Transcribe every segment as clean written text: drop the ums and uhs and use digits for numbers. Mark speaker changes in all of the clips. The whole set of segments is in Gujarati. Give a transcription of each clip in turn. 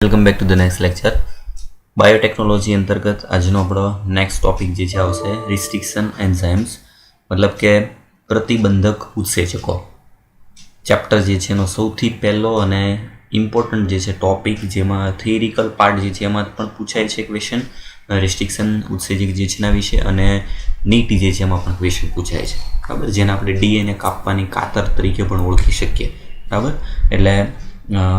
Speaker 1: Welcome back to the next lecture. Biotechnology અંતર્ગત આજનો આપણો નેક્સ્ટ ટોપિક જે છે આવશે રિસ્ટ્રિક્શન એન્ઝાઇમ્સ, મતલબ કે પ્રતિબંધક ઉત્સેચકો. ચેપ્ટર જે છે એનો સૌથી પહેલો અને ઇમ્પોર્ટન્ટ જે છે ટોપિક, જેમાં થિયરિકલ પાર્ટ જે છે એમાં પણ પૂછાય છે ક્વેશ્ચન. રિસ્ટ્રિક્શન ઉત્સેચક જે છે એના વિશે અને નીટ જે છે એમાં પણ ક્વેશ્ચન પૂછાય છે, બરાબર, જેને આપણે ડીએનએ કાપવાની કાતર તરીકે પણ ઓળખી શકીએ, બરાબર. એટલે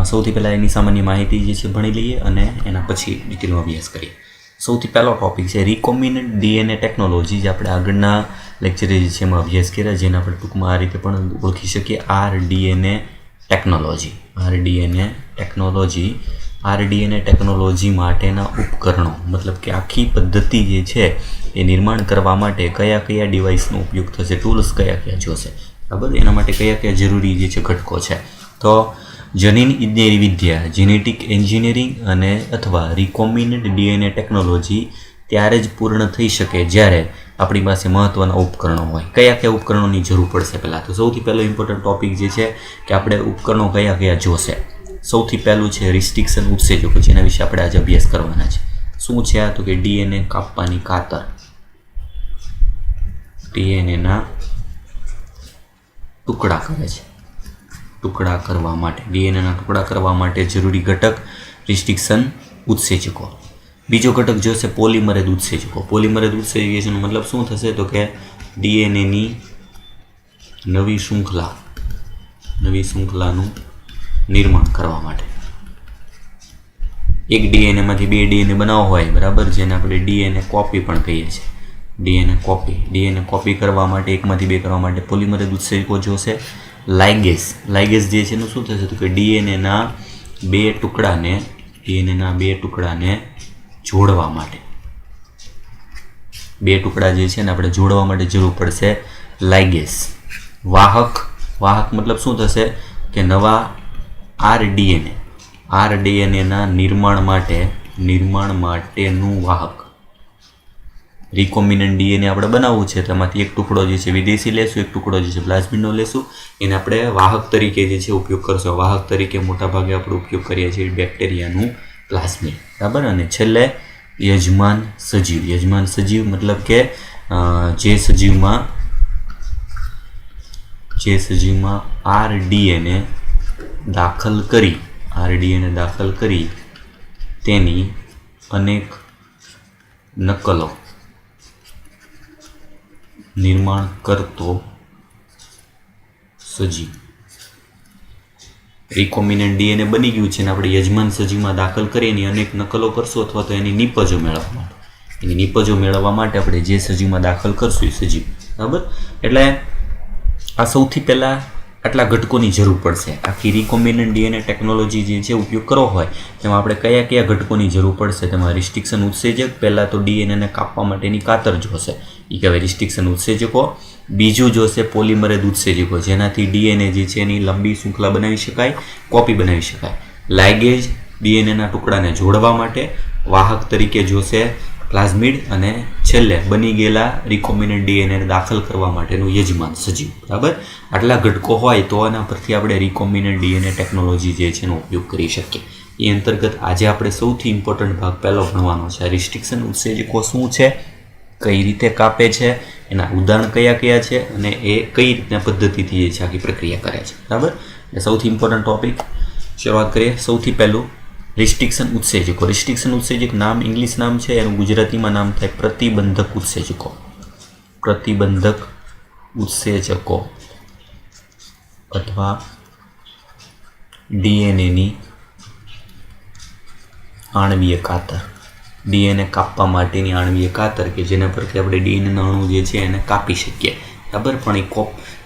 Speaker 1: સૌથી પહેલાં એની સામાન્ય માહિતી જે છે ભણી લઈએ અને એના પછી ડિટેલમાં અભ્યાસ કરીએ. સૌથી પહેલો ટોપિક છે રિકોમ્બિનન્ટ ડીએનએ ટેકનોલોજી, જે આપણે આગળના લેક્ચરે જે છે એમાં અભ્યાસ કર્યા, જેને આપણે ટૂંકમાં આ રીતે પણ ઓળખી શકીએ આરડીએનએ ટેકનોલોજી. આરડીએનએ ટેકનોલોજી માટેના ઉપકરણો, મતલબ કે આખી પદ્ધતિ જે છે એ નિર્માણ કરવા માટે કયા કયા ડિવાઇસનો ઉપયોગ થશે, ટૂલ્સ કયા કયા જોશે, બરાબર, એના માટે કયા કયા જરૂરી જે છે ઘટકો છે. તો જનીન ઇજનેરી વિદ્યા, જેનેટિક એન્જિનિયરિંગ અને અથવા રિકોમ્બિનન્ટ ડીએનએ ટેકનોલોજી ત્યારે જ પૂર્ણ થઈ શકે જ્યારે આપણી પાસે મહત્ત્વના ઉપકરણો હોય. કયા કયા ઉપકરણોની જરૂર પડશે? પહેલાં તો સૌથી પહેલો ઇમ્પોર્ટન્ટ ટોપિક જે છે કે આપણે ઉપકરણો કયા કયા જોશે. સૌથી પહેલું છે રિસ્ટ્રિક્શન ઉત્સેચકો, જેના વિશે આપણે આજે અભ્યાસ કરવાના છે. શું છે આ? તો કે ડીએનએ કાપવાની કાતર. ડીએનએના ટુકડા કરે છે. ટુકડા કરવા માટે, ડીએનએના ટુકડા કરવા માટે જરૂરી ઘટક રિસ્ટ્રિક્શન ઉત્સેચકો. બીજો ઘટક જોશે પોલિમરેઝ ઉત્સેચકો. પોલિમરેઝ ઉત્સેચકનો મતલબ શું થશે? તો કે ડીએનએની નવી શૃંખલાનું નિર્માણ કરવા માટે. એક ડીએનએમાંથી બે ડીએનએ બનાવવો હોય, બરાબર, જેને આપણે ડીએનએ કોપી પણ કહીએ છીએ. ડીએનએ કોપી કરવા માટે, એકમાંથી બે કરવા માટે પોલિમરેઝ ઉત્સેચકો જોશે. લાઇગેસ જે છે એનું શું થશે? તો કે ડીએનએના બે ટુકડાને જોડવા માટે, બે ટુકડા જે છે ને આપણે જોડવા માટે જરૂર પડશે લાઇગેસ. વાહક મતલબ શું થશે? કે નવા આરડીએનએના નિર્માણ માટેનું વાહક. રિકોમ્બિનન્ટ ડીએનએ આપણે બનાવવું છે, તેમાંથી એક ટુકડો જે છે વિદેશી લેશું, એક ટુકડો જે છે પ્લાઝમિડનો લેશું. એને આપણે વાહક તરીકે જે છે ઉપયોગ કરશો. વાહક તરીકે મોટાભાગે આપણે ઉપયોગ કરીએ છીએ બેક્ટેરિયાનું પ્લાઝમિડ, બરાબર. અને છેલ્લે યજમાન સજીવ મતલબ કે જે સજીવમાં આરડીએનએ દાખલ કરી તેની અનેક નકલો નિર્માણ કરતો સજીવ. રિકોમ્બિનન્ટ ડીએનએ બની ગયું છે ને આપણે યજમાન સજીવમાં દાખલ કરી એની અનેક નકલો કરશું, અથવા તો એની નીપજો મેળવવા માટે આપણે જે સજીવમાં દાખલ કરશું એ સજીવ, બરાબર. એટલે આ સૌથી પહેલાં આટલા ઘટકોની જરૂર પડશે. આખી રિકોમ્બિનન્ટ ડીએનએ ટેકનોલોજી જે છે ઉપયોગ કરવો હોય તેમાં આપણે કયા કયા ઘટકોની જરૂર પડશે? તેમાં રિસ્ટ્રિક્શન ઉત્સેચક, પહેલાં તો ડીએનએને કાપવા માટેની કાતર જોશે, એ કહેવાય રિસ્ટ્રિક્શન ઉત્સેચકો. બીજું જોશે પોલિમરેઝ ઉત્સેચકો, જેનાથી ડીએનએ જે છે એની લંબી શૃંખલા બનાવી શકાય, કોપી બનાવી શકાય. લાઇગેજ, ડીએનએના ટુકડાને જોડવા માટે. વાહક તરીકે જોશે પ્લાઝમિડ. અને છેલ્લે બની ગયેલા રિકોમ્બિનન્ટ ડીએનએને દાખલ કરવા માટેનું યજમાન સજીવ, બરાબર. આટલા ઘટકો હોય તો આના પરથી આપણે રિકોમ્બિનન્ટ ડીએનએ ટેકનોલોજી જે છે એનો ઉપયોગ કરી શકીએ. એ અંતર્ગત આજે આપણે સૌથી ઇમ્પોર્ટન્ટ ભાગ પહેલો ભણવાનો છે. રિસ્ટ્રિક્શન ઉત્સેચકો શું છે, કઈ રીતે કાપે છે, એના ઉદાહરણ કયા કયા છે, અને એ કઈ રીતના પદ્ધતિથી જે છે આખી પ્રક્રિયા કરે છે, બરાબર. એટલે સૌથી ઇમ્પોર્ટન્ટ ટોપિક શરૂઆત કરીએ. સૌથી પહેલું રિસ્ટ્રિક્શન ઉત્સેચકો. રિસ્ટ્રિક્શન ઉત્સેચક નામ ઇંગ્લિશ નામ છે, એનું ગુજરાતીમાં નામ થાય પ્રતિબંધક ઉત્સેચકો અથવા ડીએનએની આણ્વીય કાતર. ડીએનએ કાપવા માટેની આણ્વીય કાતર કે જેના પરથી આપણે ડીએનએના અણુ જે છે એને કાપી શકીએ, બરાબર. પણ એ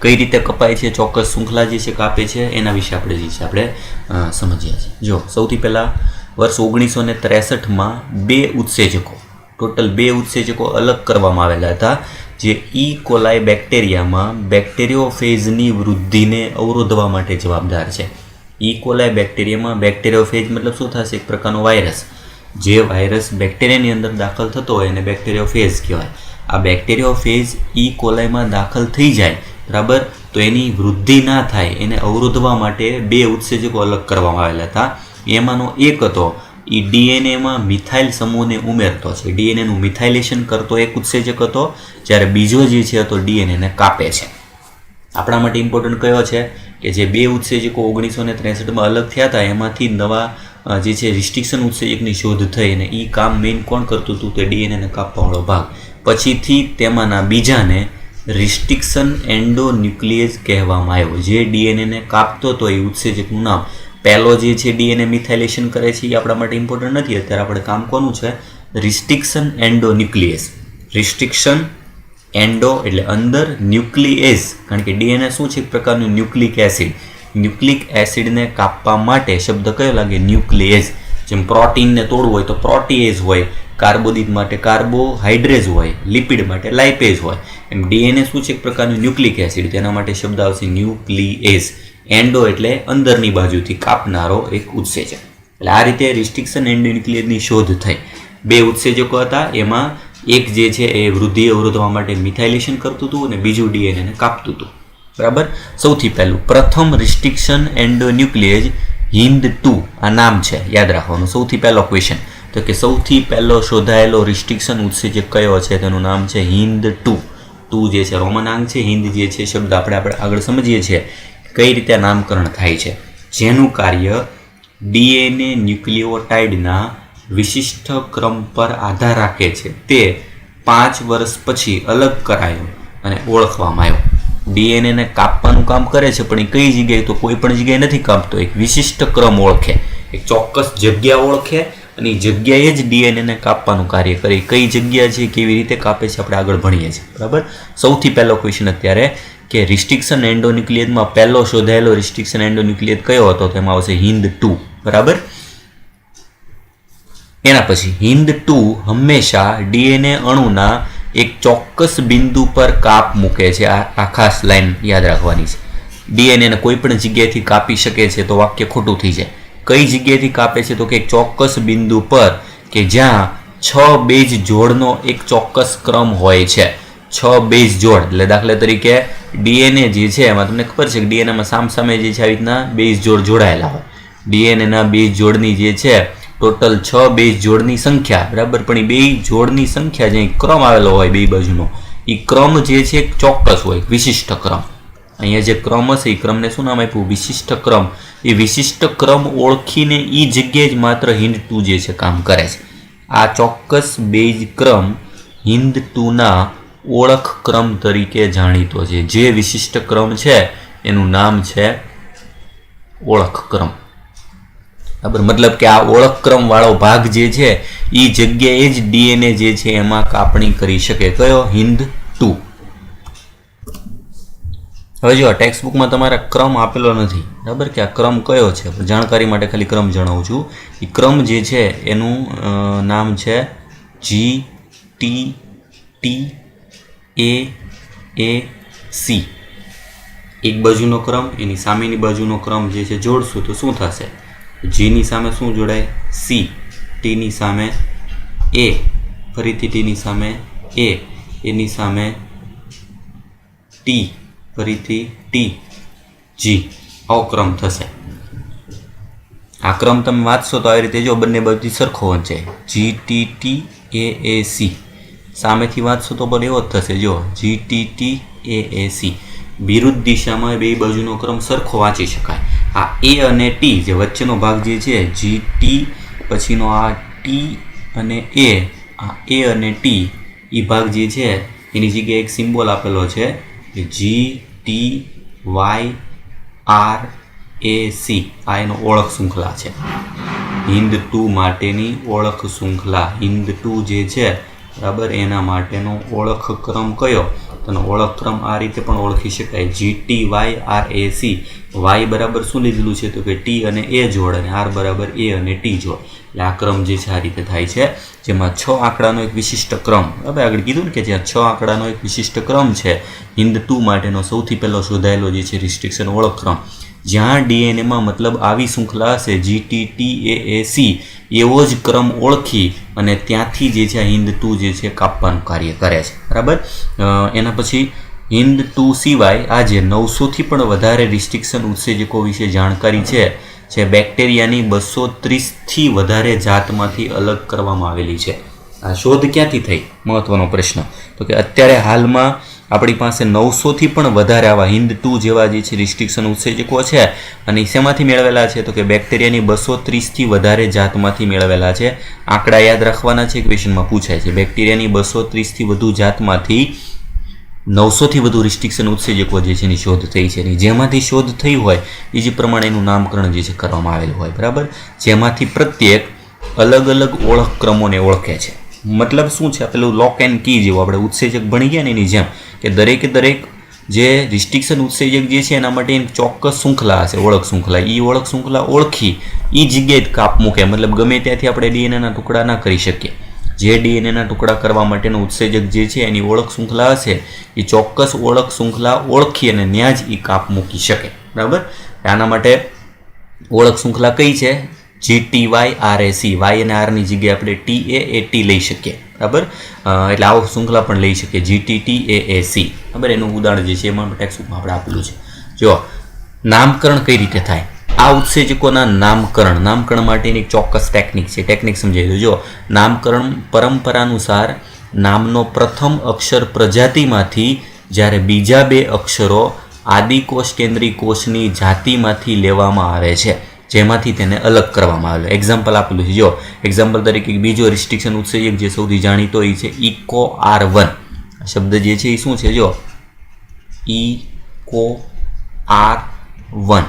Speaker 1: કઈ રીતે કપાય છે, ચોક્કસ શૃંખલા જે છે કાપે છે, એના વિશે આપણે જે છે આપણે સમજીએ છીએ. જો સૌથી પહેલાં વર્ષ 1963માં ટોટલ બે ઉત્સેચકો અલગ કરવામાં આવેલા હતા, જે ઈ કોલાઈ બેક્ટેરિયામાં બેક્ટેરિયોફેજની વૃદ્ધિને અવરોધવા માટે જવાબદાર છે. ઈ કોલાઈ બેક્ટેરિયામાં બેક્ટેરિયોફેજ મતલબ શું થશે? એક પ્રકારનો વાયરસ. જે વાયરસ બેક્ટેરિયાની અંદર દાખલ થતો હોય એને બેક્ટેરિયોફેજ કહેવાય. આ બેક્ટેરિયોફેજ ઈ કોલાઈમાં દાખલ થઈ જાય, બરાબર, તો એની વૃદ્ધિ ના થાય એને અવરોધવા માટે બે ઉત્સેચકો અલગ કરવામાં આવેલા હતા. એમાંનો એક હતો એ ડીએનએમાં મિથાઇલ સમૂહને ઉમેરતો છે. ડીએનએનું મિથાઇલેશન કરતો એક ઉત્સેચક હતો, જ્યારે બીજો જે છે તો ડીએનએને કાપે છે. આપણા માટે ઇમ્પોર્ટન્ટ કયો છે કે જે બે ઉત્સેચકો 1963માં અલગ થયા હતા એમાંથી નવા જે છે રિસ્ટ્રિક્શન ઉત્સેચકની શોધ થઈ અને એ કામ મેઇન કોણ કરતું હતું? તે ડીએનએને કાપવાવાળો ભાગ. પછીથી તેમાંના બીજાને રિસ્ટ્રિક્શન એન્ડોન્યુક્લિયેઝ કહેવામાં આવ્યો. જે ડીએનએને કાપતો હતો એ ઉત્સેચકનું નામ. પહેલો જે છે ડીએનએ મિથાઇલેશન કરે છે એ આપણા માટે ઇમ્પોર્ટન્ટ નથી. અત્યારે આપણે કામ કોનું છે? રિસ્ટ્રિક્શન એન્ડોન્યુક્લિયેઝ. રિસ્ટ્રિક્શન એન્ડો એટલે અંદર, ન્યુક્લિયેઝ કારણ કે ડીએનએ શું છે? એક પ્રકારનું ન્યુક્લિક એસિડ. ન્યુક્લિક એસિડને કાપવા માટે શબ્દ કયો લાગે? ન્યુક્લિયેઝ. જેમ પ્રોટીનને તોડવું હોય તો પ્રોટીએઝ હોય, કાર્બોદિત માટે કાર્બોહાઇડ્રેઝ હોય, લિપિડ માટે લાઇપેઝ હોય. એમ ડીએનએ શું છે? એક પ્રકારનું ન્યુક્લિક એસિડ. તેના માટે શબ્દ આવશે ન્યુક્લિયેઝ. એન્ડો એટલે અંદરની બાજુથી કાપનારો એક ઉત્સેચક. એટલે આ રીતે રિસ્ટ્રિક્શન એન્ડોન્યુક્લિયેઝની શોધ થઈ. બે ઉત્સેચકો હતા, એમાં એક જે છે એ વૃદ્ધિ અવરોધવા માટે મિથાઇલેશન કરતું હતું અને બીજું ડીએનએને કાપતું હતું. બરાબર. સૌથી પહેલું પ્રથમ રિસ્ટ્રિક્શન એન્ડોન્યુક્લિયેઝ HIND2 આ નામ છે, યાદ રાખવાનું. સૌથી પહેલો ક્વેશ્ચન તો કે સૌથી પહેલો શોધાયેલો રિસ્ટ્રિક્શન ઉત્સેચક કયો છે? તેનું નામ છે HIND2. 2 જે છે રોમન અંક છે, હિન્દ જે છે શબ્દ આપણે આગળ સમજીએ છીએ કઈ રીતે નામકરણ થાય છે. જેનું કાર્ય ડીએનએ ન્યુક્લિયોટાઇડના વિશિષ્ટ ક્રમ પર આધાર રાખે છે, તે 5 વર્ષ પછી અલગ કરાયો અને ઓળખવામાં આવ્યો. ડીએનએને કાપવાનું કામ કરે છે, પણ એ કઈ જગ્યાએ? તો કોઈ પણ જગ્યાએ નથી કાપતો. એક વિશિષ્ટ ક્રમ ઓળખે, એક ચોક્કસ જગ્યા ઓળખે અને એ જગ્યાએ જ ડીએનએને કાપવાનું કાર્ય કરે. કઈ જગ્યા છે, કેવી રીતે કાપે છે, આપણે આગળ ભણીએ છીએ. બરાબર. સૌથી પહેલો ક્વેશ્ચન અત્યારે કે રિસ્ટ્રિક્શન એન્ડોન્યુક્લિયેઝમાં પહેલો શોધાયેલો રિસ્ટ્રિક્શન એન્ડોન્યુક્લિયેઝ કયો હતો? તેમાં આવશે HIND2. બરાબર. એના પછી HIND2 હંમેશા ડીએનએ અણુના એક ચોક્કસ બિંદુ પર કાપ મૂકે છે. આ ખાસ લાઈન યાદ રાખવાની છે. ડીએનએને કોઈ પણ જગ્યાએથી કાપી શકે છે તો વાક્ય ખોટું થઈ જાય. કઈ જગ્યાએથી કાપે છે? તો કે એક ચોક્કસ બિંદુ પર કે જ્યાં 6 બેઝ જોડનો એક ચોક્કસ ક્રમ હોય છે. 6 બેઝ જોડ એટલે દાખલા તરીકે ડીએનએ જે છે એમાં તમને ખબર છે કે ડીએનએમાં સામસામે જે છે આવી રીતના બેઝ જોડ જોડાયેલા હોય. ડીએનએના બેઝ જોડની જે છે ટોટલ 6 બેઝ જોડની સંખ્યા. બરાબર. પણ એ બે જોડની સંખ્યા જે ક્રમ આવેલો હોય બે બાજુનો, એ ક્રમ જે છે એક ચોક્કસ હોય, વિશિષ્ટ ક્રમ. અહીંયા જે ક્રમ હશે એ ક્રમને શું નામ આપ્યું? વિશિષ્ટ ક્રમ. એ વિશિષ્ટ ક્રમ ઓળખીને એ જગ્યાએ જ માત્ર HIND2 જે છે કામ કરે છે. આ ચોક્કસ બેઝ ક્રમ HIND2ના ઓળખ ક્રમ તરીકે જાણીતો છે. જે વિશિષ્ટ ક્રમ છે એનું નામ છે ઓળખ ક્રમ. બરાબર. મતલબ કે આ ઓળખ ક્રમ વાળો ભાગ જે છે એ જગ્યાએ જ ડીએનએ જે છે એમાં કાપણી કરી શકે. કયો? HIND2. હવે જો ટેક્સ્ટ બુકમાં તમારા ક્રમ આપેલો નથી. બરાબર. કે આ ક્રમ કયો છે? જાણકારી માટે ખાલી ક્રમ જણાવું છું. એ ક્રમ જે છે એનું નામ છે GTTAAC. એક બાજુનો ક્રમ, એની સામેની બાજુનો ક્રમ જે છે જોડશું તો શું થશે? જીની સામે શું જોડાય? C. ટીની સામે A, ફરીથી ટીની સામે A, એની સામે T, ફરીથી T, G. આવો ક્રમ થશે. આ ક્રમ તમે વાંચશો તો આવી રીતે જો બંને બાજુથી સરખો વંચાય. GTTAAC. સામેથી વાંચશો તો પણ એવો જ થશે. જો GTTAAC. વિરુદ્ધ દિશામાં બે બાજુનો ક્રમ સરખો વાંચી શકાય. આ A અને T જે વચ્ચેનો ભાગ જે છે GT પછીનો આ T અને A, આ A અને T એ ભાગ જે છે એની જગ્યાએ એક સિમ્બોલ આપેલો છે GTYRAC. આ એનો ઓળખ શૃંખલા છે. HIND2 માટેની ઓળખ શૃંખલા. HIND2 જે છે બરાબર એના માટેનો ઓળખ ક્રમ કયો? તેનો ઓળખ ક્રમ આ રીતે પણ ઓળખી શકાય. GTYRAC. Y બરાબર શું લીધેલું છે? તો કે T અને A જોડ અને R બરાબર A અને T જોડ. એટલે આ ક્રમ જે છે આ રીતે થાય છે, જેમાં 6 આંકડાનો એક વિશિષ્ટ ક્રમ. હવે આગળ કીધું ને કે જ્યાં 6 આંકડાનો એક વિશિષ્ટ ક્રમ છે HIND2 માટેનો સૌથી પહેલો શોધાયેલો જે છે રિસ્ટ્રિક્શન ઓળખ ક્રમ. જ્યાં ડીએનએમાં મતલબ આવી શૃંખલા હશે GTTAAC એવો જ ક્રમ ઓળખી અને ત્યાંથી જે છે HIND2 જે છે કાપવાનું કાર્ય કરે છે. બરાબર. એના પછી HIND2 સિવાય આજે 900થી પણ વધારે રિસ્ટ્રિક્શન ઉત્સેચકો વિશે જાણકારી છે, જે બેક્ટેરિયાની 230થી વધારે જાતમાંથી અલગ કરવામાં આવેલી છે. આ શોધ ક્યાંથી થઈ? મહત્વનો પ્રશ્ન. તો કે અત્યારે હાલમાં આપણી પાસે 900થી પણ વધારે આવા HIND2 જેવા જે છે રિસ્ટ્રિક્શન ઉત્સેચકો છે, અને શેમાંથી મેળવેલા છે? તો કે બેક્ટેરિયાની 230થી વધારે જાતમાંથી મેળવેલા છે. આંકડા યાદ રાખવાના છે, ક્વેશ્ચનમાં પૂછાય છે. બેક્ટેરિયાની 230થી વધુ જાતમાંથી 900થી વધુ રિસ્ટ્રિક્શન ઉત્સેચકો જે છે એની શોધ થઈ છે. જેમાંથી શોધ થઈ હોય એ જ પ્રમાણે એનું નામકરણ જે છે કરવામાં આવેલું હોય, બરાબર. જેમાંથી પ્રત્યેક અલગ અલગ ઓળખ ક્રમોને ઓળખે છે. મતલબ શું છે? પેલું લોક એન્ડ કી જેવું આપણે ઉત્સેચક ભણી ગયા ને એની જેમ, કે દરેકે દરેક જે રિસ્ટ્રિક્શન ઉત્સેચક જે છે એના માટે એક ચોક્કસ શૃંખલા હશે, ઓળખ શૃંખલા. એ ઓળખ શૃંખલા ઓળખી એ જગ્યાએ કાપ મૂકે, મતલબ ગમે ત્યાંથી આપણે ડીએનએના ટુકડા ના કરી શકીએ. જે ડીએનએના ટુકડા કરવા માટેનું ઉત્સેચક જે છે એની ઓળખ શૃંખલા હશે, એ ચોક્કસ ઓળખ શૃંખલા ઓળખી અને ત્યાં જ એ કાપ મૂકી શકે, બરાબર. આના માટે ઓળખ શૃંખલા કઈ છે? GTYRAC. Y અને R ની જગ્યાએ આપણે TAAT લઈ શકીએ, બરાબર. એટલે આવો શૃંખલા પણ લઈ શકીએ, GTTAAC, બરાબર. એનું ઉદાહરણ જે છે એમાં ટેક્સ્ટબુકમાં આપણે આપેલું છે. જો નામકરણ કઈ રીતે થાય? આ ઉત્સેચકોના નામકરણ માટેની ચોક્કસ ટેકનિક છે. ટેકનિક સમજાવી દો. જો નામકરણ પરંપરાનુસાર નામનો પ્રથમ અક્ષર પ્રજાતિમાંથી જ્યારે બીજા બે અક્ષરો આદિકોષ કેન્દ્રી કોષની જાતિમાંથી લેવામાં આવે છે, જેમાંથી તેને અલગ કરવામાં આવેલો. એક્ઝામ્પલ આપેલું છે. જો એક્ઝામ્પલ તરીકે બીજો રિસ્ટ્રિક્શન ઉત્સેચક જે સૌથી જાણીતો એ છે EcoR1. શબ્દ જે છે એ શું છે? જો EcoR1.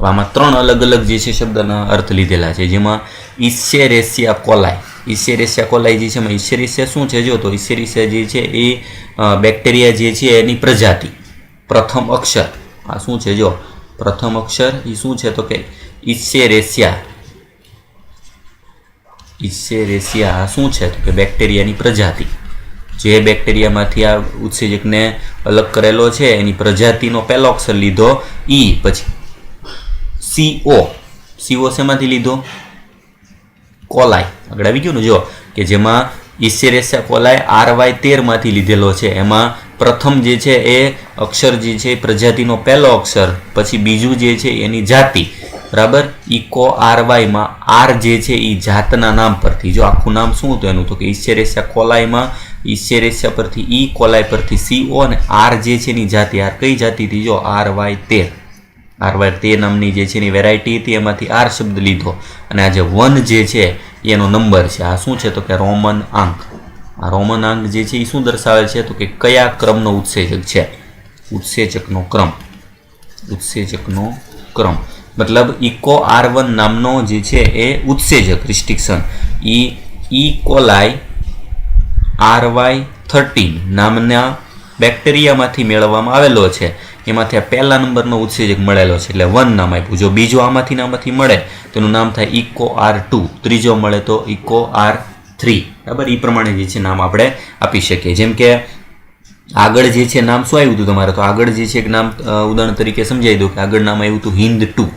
Speaker 1: આમાં 3 અલગ અલગ જે છે શબ્દના અર્થ લીધેલા છે, જેમાં ઇસેરેસિયા કોલાઈ. ઇસેરેસિયા કોલાઈ જે છે એમાં ઇસેરેસિયા શું છે? જો તો ઇસેરેસિયા જે છે એ બેક્ટેરિયા જે છે એની પ્રજાતિ. પ્રથમ અક્ષર આ શું છે? જો પ્રથમ અક્ષર એ શું છે? તો કે ઇસેરેસિયા. ઇસેરેસિયા શું છે? તો કે બેક્ટેરિયાની પ્રજાતિ. જે બેક્ટેરિયામાંથી આ ઉત્સેચકને અલગ કરેલો છે એની પ્રજાતિનો પહેલો અક્ષર લીધો E, પછી CO શેમાંથી લીધો? કોલાઈ. આગળ આવી ગયું ને. જો કે જેમાં ઇસેરેસિયા કોલાઈ RY13 માંથી લીધેલો છે. એમાં પ્રથમ જે છે એ અક્ષર જે છે પ્રજાતિનો પહેલો અક્ષર, પછી બીજું જે છે એની જાતિ, બરાબર. EcoRY માં R જે છે એ જાતના નામ પરથી. જો આખું નામ શું હતું એનું? તો કે ઇસેરેસિયા કોલાઈમાં ઇસેરેસિયા પરથી E, કોલાઈ પરથી CO, અને R જે છે એની જાતિ. R કઈ જાતિથી? જો RY13. RY13 નામની જે છે એની વેરાયટી હતી, એમાંથી R શબ્દ લીધો. અને આ જે 1 જે છે એનો નંબર છે. આ શું છે? તો કે રોમન આંક. આ રોમન આંક જે છે એ શું દર્શાવે છે? તો કે કયા ક્રમનો ઉત્સેચક છે? ઉત્સેચકનો ક્રમ. ઉત્સેચકનો ક્રમ મતલબ EcoR1 નામનો જે છે એ ઉત્સેચક રિસ્ટ્રિક્શન E. કોલાઈ RY13 નામના બેક્ટેરિયામાંથી મેળવવામાં આવેલો છે. એમાંથી આ પહેલા નંબરનો ઉત્સેચક મળેલો છે એટલે 1 નામ આપ્યું. જો બીજો આમાંથી મળે તેનું નામ થાય EcoR2. ત્રીજો મળે તો EcoR3, બરાબર. એ પ્રમાણે જે છે નામ આપણે આપી શકીએ. જેમ કે આગળ જે છે નામ શું આવ્યું હતું તમારે? તો આગળ જે છે એક નામ ઉદાહરણ તરીકે સમજાવી દઉં કે આગળ નામ આવ્યું હતું HIND2.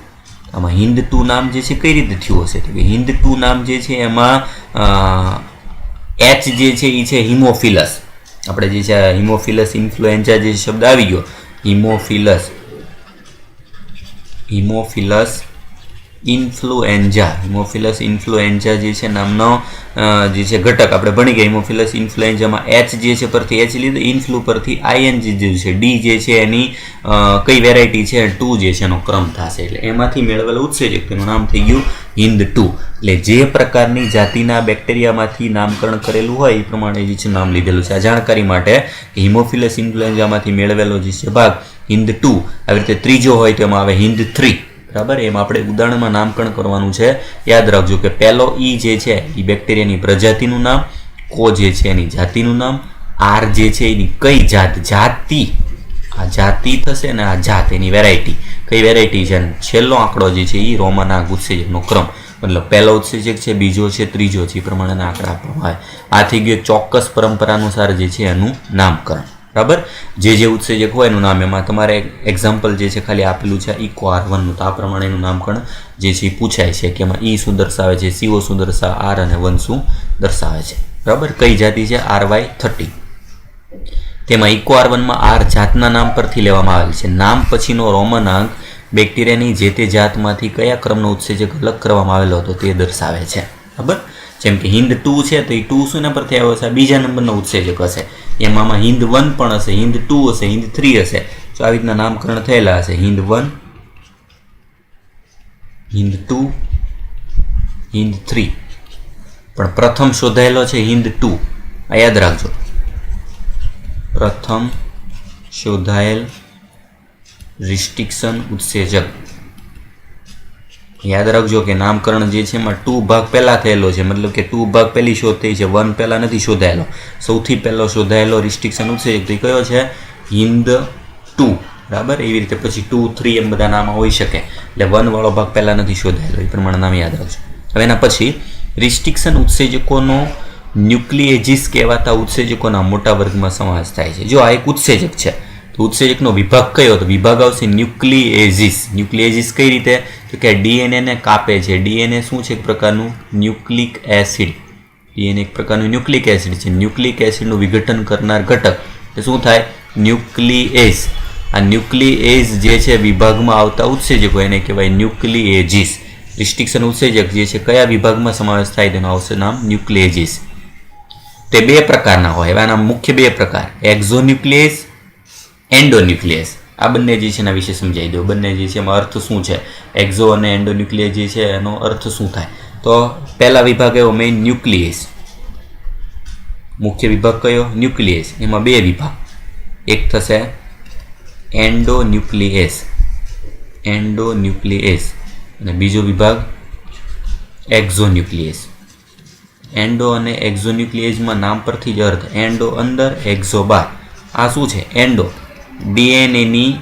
Speaker 1: આમાં HIND2 નામ જે છે કઈ રીતે થયું હશે? તો કે HIND2 નામ જે છે એમાં H જે છે એ છે હિમોફિલસ. આપણે જે છે હિમોફિલસ ઇન્ફ્લુએન્ઝા જે શબ્દ આવી ગયો, હિમોફિલસ ઇન્ફ્લુએન્ઝા જે છે નામનો જે છે ઘટક આપણે ભણી ગયા. હિમોફિલસ ઇન્ફ્લુએન્ઝામાં H જે છે પરથી H લીધું, ઇન્ફ્લુ પરથી IN જે છે, D જે છે એની કઈ વેરાયટી છે, 2 જે છે એનો ક્રમ થશે. એટલે એમાંથી મેળવેલું ઉત્સેચક તેનું નામ થઈ ગયું HIND2. એટલે જે પ્રકારની જાતિના બેક્ટેરિયામાંથી નામકરણ કરેલું હોય એ પ્રમાણે જે છે નામ લીધેલું છે. આ જાણકારી માટે હિમોફિલસ ઇન્ફ્લુએન્ઝામાંથી મેળવેલો જે છે ભાગ HIND2, આવી રીતે ત્રીજો હોય તો એમાં આવે HIND3, બરાબર. એમાં આપણે ઉદાહરણમાં નામકરણ કરવાનું છે. યાદ રાખજો કે પહેલો E જે છે એ બેક્ટેરિયાની પ્રજાતિનું નામ, કો જે છે એની જાતિનું નામ, R જે છે એની કઈ જાતિ, આ જાતિ થશે ને આ જાત એની વેરાયટી, કઈ વેરાયટી છે. છેલ્લો આંકડો જે છે એ રોમન આંક ઉત્સેચકનો ક્રમ, મતલબ પહેલો ઉત્સેચક છે, બીજો છે, ત્રીજો છે, એ પ્રમાણેના આંકડા આપવામાં આવે. આ થઈ ગયું ચોક્કસ પરંપરા અનુસાર જે છે એનું નામકરણ, બરાબર. જે ઉત્સેચક હોય એનું નામ, એમાં તમારે એક્ઝામ્પલ જે છે ખાલી આપેલું છે EcoR1 નું, તો આ પ્રમાણેનું નામકરણ જે છે એ પૂછાય છે કે એમાં E શું દર્શાવે છે, CO શું દર્શાવે, R અને 1 શું દર્શાવે છે, બરાબર. કઈ જાતિ છે? RY13. તેમાં EcoR1 માં R જાતના નામ પરથી લેવામાં આવેલ છે. નામ પછીનો રોમન આંક બેક્ટેરિયાની જે તે જાતમાંથી કયા ક્રમનો ઉત્સેચક અલગ કરવામાં આવેલો હતો તે દર્શાવે છે. બરાબર. જેમ કે હિન્દ 2 છે તો એ 2 શેના પરથી આવ્યો હશે? બીજા નંબરનો ઉત્સેચક હશે. એમાં હિન્દ 1 પણ હશે, હિન્દ 2 હશે, હિન્દ 3 હશે. તો આવી રીતના નામકરણ થયેલા હશે. હિન્દ 1, હિન્દ 2, હિન્દ 3. પણ પ્રથમ શોધાયેલો છે હિન્દ 2. આ યાદ રાખજો. પ્રથમ શોધાયેલ રિસ્ટ્રિક્શન ઉત્સેચક. યાદ રાખજો કે નામકરણ જે છે એમાં 2 ભાગ પહેલા થયેલો છે, મતલબ કે 2 ભાગ પહેલી શોધ થઈ છે, 1 પહેલા નથી શોધાયેલો. સૌથી પહેલો શોધાયેલો રિસ્ટ્રિક્શન ઉત્સેચક તો કયો છે? હિન્દ 2. બરાબર. એવી રીતે પછી 2, 3 એમ બધા નામ હોઈ શકે, એટલે 1 વાળો ભાગ પહેલા નથી શોધાયેલો. એ પ્રમાણે નામ યાદ રાખજો. હવે એના પછી રિસ્ટ્રિક્શન ઉત્સેચકોનો ન્યુક્લિએજીસ કહેવાતા ઉત્સેચકોના મોટા વર્ગમાં સમાવેશ થાય છે. જો આ એક ઉત્સેચક છે તો ઉત્સેચકનો વિભાગ કયો? તો વિભાગ આવશે ન્યુક્લિએજીસ. ન્યુક્લિએજીસ કઈ રીતે? તો કે ડીએનએને કાપે છે. ડીએનએ શું છે? એક પ્રકારનું ન્યુક્લિક એસિડ. ડીએનએ એક પ્રકારનું ન્યુક્લિક એસિડ છે. ન્યુક્લિક એસિડનું વિઘટન કરનાર ઘટક તે શું થાય? ન્યુક્લિએઝ. આ ન્યુક્લિએઝ જે છે વિભાગમાં આવતા ઉત્સેચકો એને કહેવાય ન્યુક્લિએજીસ. રિસ્ટ્રિક્શન ઉત્સેચક જે છે કયા વિભાગમાં સમાવેશ થાય તેનું આવશે નામ ન્યુક્લિએજીસ. તે 2 પ્રકારના હોય. હવે આના મુખ્ય 2 પ્રકાર, એક્ઝોન્યુક્લિએઝ, એન્ડોન્યુક્લિએઝ. આ બંને જે છે એના વિશે સમજાવી દો. બંને જે છે એમાં અર્થ શું છે? એક્ઝો અને એન્ડોન્યુક્લિએઝ જે છે એનો અર્થ શું થાય? તો પહેલા વિભાગ એવો મેઇન ન્યુક્લિએઝ. મુખ્ય વિભાગ કયો? ન્યુક્લિએઝ. એમાં 2 વિભાગ, એક થશે એન્ડોન્યુક્લિએઝ, એન્ડોન્યુક્લિએઝ, અને બીજો વિભાગ એક્ઝોન્યુક્લિએઝ. એન્ડો અને એક્ઝોન્યુક્લિએઝમાં નામ પરથી જ અર્થ, એન્ડો અંદર, એક્ઝો બહાર. આ શું છે? એન્ડો ડીએનએની